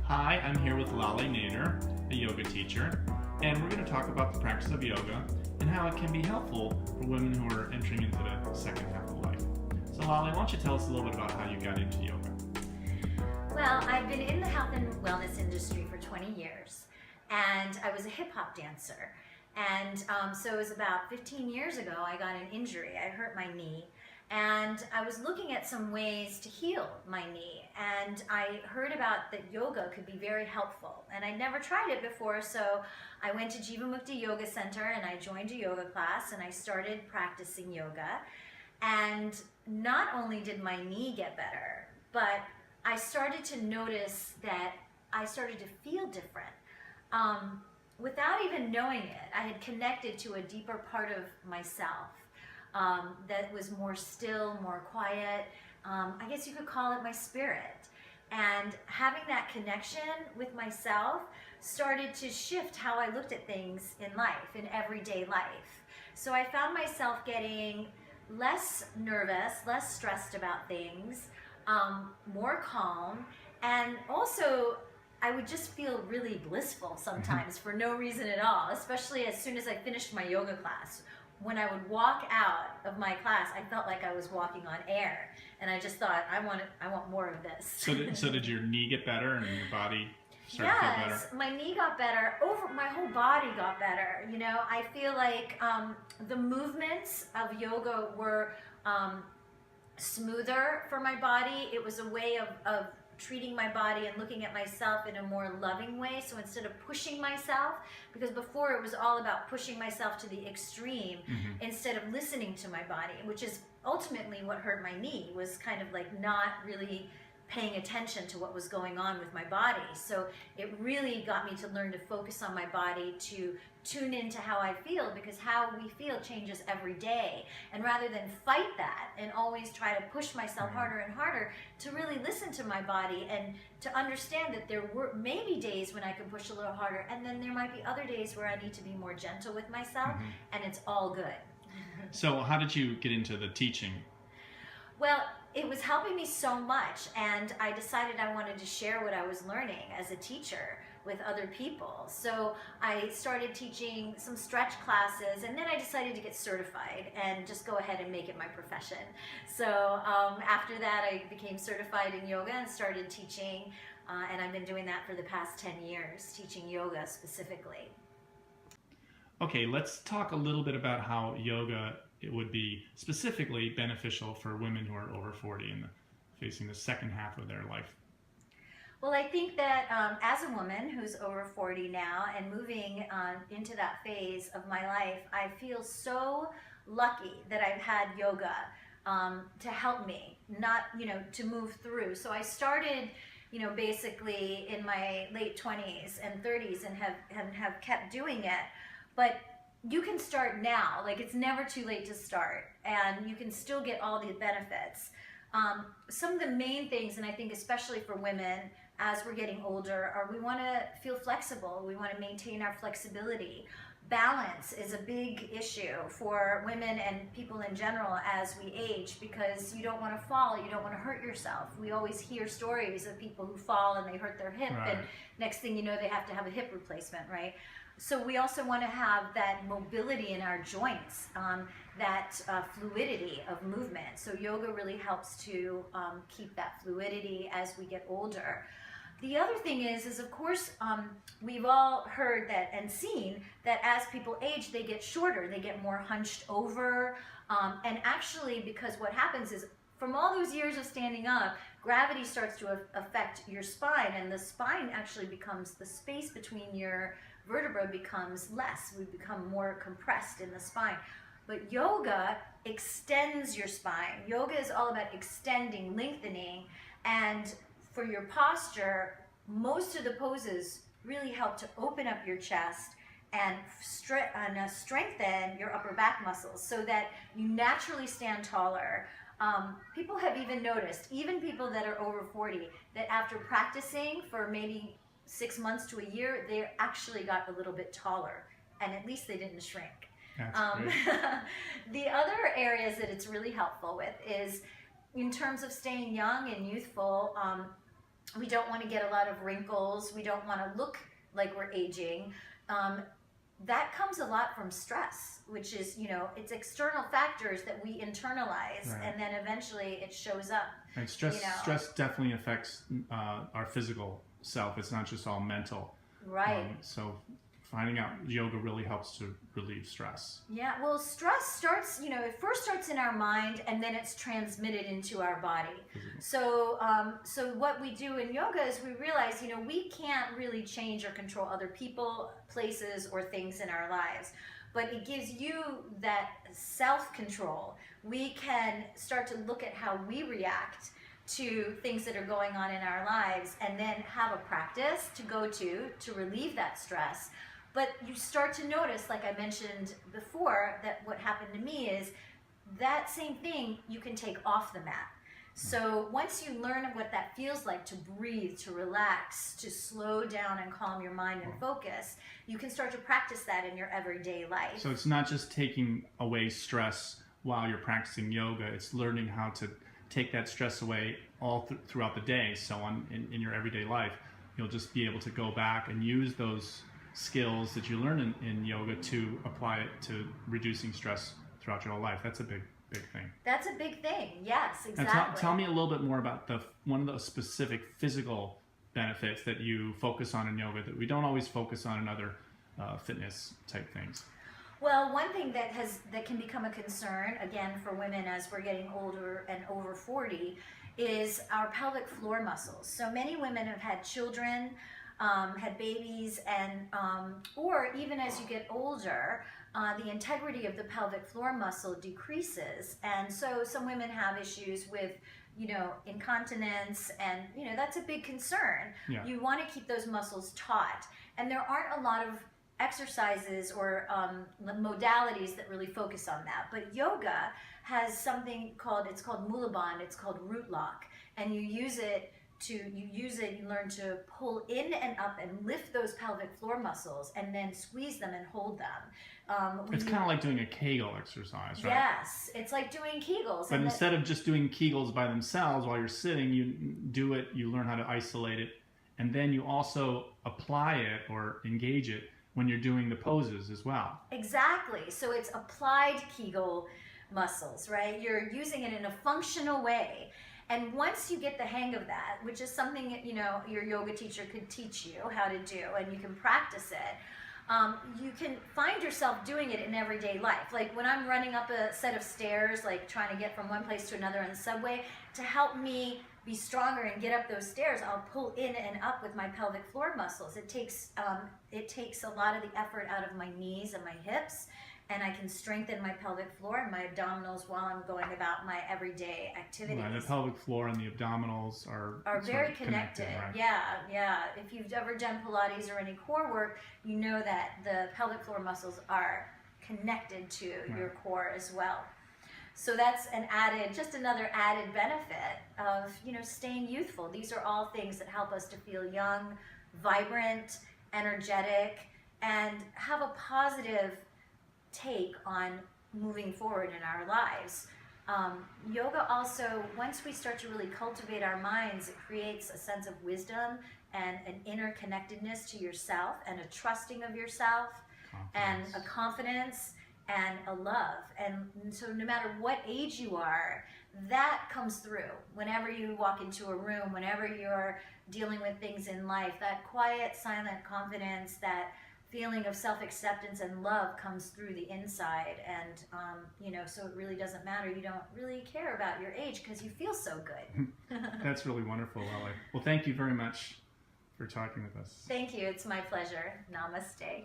Hi, I'm here with Laleh Nader, a yoga teacher, and we're going to talk about the practice of yoga and how it can be helpful for women who are entering into the second half of life. So Laleh, why don't you tell us a little bit about how you got into yoga? Well, I've been in the health and wellness industry for 20 years, and I was a hip hop dancer. And so it was about 15 years ago, I got an injury. I hurt my knee, and I was looking at some ways to heal my knee. And I heard about that yoga could be very helpful. And I'd never tried it before, so I went to Jivamukti Yoga Center and I joined a yoga class and I started practicing yoga. And not only did my knee get better, but I started to notice that I started to feel different. Without even knowing it, I had connected to a deeper part of myself that was more still, more quiet. I guess you could call it my spirit. And having that connection with myself started to shift how I looked at things in life, in everyday life. So I found myself getting less nervous, less stressed about things, more calm, and also I would just feel really blissful sometimes for no reason at all, especially as soon as I finished my yoga class. When I would walk out of my class, I felt like I was walking on air, and I just thought, I want more of this. So did your knee get better and your body start to feel better? Yes, my knee got better. My whole body got better. You know, I feel like the movements of yoga were smoother for my body. It was a way of treating my body and looking at myself in a more loving way. So instead of pushing myself, because before it was all about pushing myself to the extreme, instead of listening to my body, which is ultimately what hurt my knee, was kind of like not really paying attention to what was going on with my body. So it really got me to learn to focus on my body, to tune into how I feel, because how we feel changes every day. And rather than fight that and always try to push myself harder and harder, to really listen to my body and to understand that there were maybe days when I could push a little harder, and then there might be other days where I need to be more gentle with myself, and it's all good. So how did you get into the teaching? Well, it was helping me so much, and I decided I wanted to share what I was learning as a teacher with other people. So I started teaching some stretch classes, and then I decided to get certified and just go ahead and make it my profession. So after that, I became certified in yoga and started teaching, and I've been doing that for the past 10 years, teaching yoga specifically. Okay, let's talk a little bit about how yoga would be specifically beneficial for women who are over 40 and facing the second half of their life. Well, I think that as a woman who's over 40 now and moving into that phase of my life, I feel so lucky that I've had yoga to help me, to move through. So I started, basically in my late 20s and 30s and have kept doing it. But you can start now. Like, it's never too late to start, and you can still get all the benefits. Some of the main things, and I think especially for women as we're getting older, are we want to feel flexible. We want to maintain our flexibility. Balance is a big issue for women and people in general as we age, because you don't want to fall, you don't want to hurt yourself. We always hear stories of people who fall and they hurt their hip, and next thing you know, they have to have a hip replacement, right? So we also want to have that mobility in our joints, that fluidity of movement. So yoga really helps to keep that fluidity as we get older. The other thing is of course, we've all heard that and seen that as people age, they get shorter, they get more hunched over, and actually, because what happens is, from all those years of standing up, gravity starts to affect your spine, and the spine actually becomes, the space between your vertebra becomes less. We become more compressed in the spine. But yoga extends your spine. Yoga is all about extending, lengthening, and for your posture, most of the poses really help to open up your chest and strengthen your upper back muscles so that you naturally stand taller. People have even noticed, even people that are over 40, that after practicing for maybe 6 months to a year, they actually got a little bit taller, and at least they didn't shrink. The other areas that it's really helpful with is in terms of staying young and youthful. We don't want to get a lot of wrinkles. We don't want to look like we're aging. That comes a lot from stress, which is, it's external factors that we internalize, Right. and then eventually it shows up. And stress definitely affects our physical self. It's not just all mental. Right. So finding out yoga really helps to relieve stress. Yeah, well, stress starts, it first starts in our mind, and then it's transmitted into our body. So, so what we do in yoga is we realize, we can't really change or control other people, places, or things in our lives, but it gives you that self-control. We can start to look at how we react to things that are going on in our lives, and then have a practice to go to relieve that stress. But you start to notice, like I mentioned before, that what happened to me is that same thing you can take off the mat. So once you learn what that feels like to breathe, to relax, to slow down and calm your mind and focus, you can start to practice that in your everyday life. So it's not just taking away stress while you're practicing yoga, it's learning how to take that stress away all throughout the day. So in your everyday life, you'll just be able to go back and use those skills that you learn in yoga to apply it to reducing stress throughout your whole life. That's a big thing. That's a big thing. Yes, exactly. And tell me a little bit more about one of those specific physical benefits that you focus on in yoga that we don't always focus on in other fitness type things. Well, one thing that can become a concern, again, for women as we're getting older and over 40, is our pelvic floor muscles. So many women have had children, had babies, and or even as you get older, the integrity of the pelvic floor muscle decreases, and so some women have issues with incontinence, and that's a big concern. Yeah. You want to keep those muscles taut, and there aren't a lot of exercises or modalities that really focus on that, but yoga has something called Mula Bandh, it's called root lock, and you learn to pull in and up and lift those pelvic floor muscles, and then squeeze them and hold them. It's kind of like doing a Kegel exercise, right? Yes, it's like doing Kegels. But instead of just doing Kegels by themselves while you're sitting, you learn how to isolate it, and then you also apply it or engage it when you're doing the poses as well. Exactly. So it's applied Kegel muscles, right? You're using it in a functional way. And once you get the hang of that, which is something that, your yoga teacher could teach you how to do, and you can practice it, you can find yourself doing it in everyday life. Like when I'm running up a set of stairs, like trying to get from one place to another in the subway, to help me be stronger and get up those stairs, I'll pull in and up with my pelvic floor muscles. It takes a lot of the effort out of my knees and my hips, and I can strengthen my pelvic floor and my abdominals while I'm going about my everyday activities. Right, the pelvic floor and the abdominals are very connected. Right? Yeah. If you've ever done Pilates or any core work, you know that the pelvic floor muscles are connected to your core as well. So that's just another added benefit of, staying youthful. These are all things that help us to feel young, vibrant, energetic, and have a positive take on moving forward in our lives. Yoga also, once we start to really cultivate our minds, it creates a sense of wisdom and an inner connectedness to yourself, and a trusting of yourself, and a confidence, and a love. And so no matter what age you are, that comes through whenever you walk into a room, whenever you're dealing with things in life. That quiet, silent confidence, that feeling of self-acceptance and love comes through the inside. And so it really doesn't matter. You don't really care about your age because you feel so good. That's really wonderful, Laleh. Well, thank you very much for talking with us. Thank you. It's my pleasure. Namaste.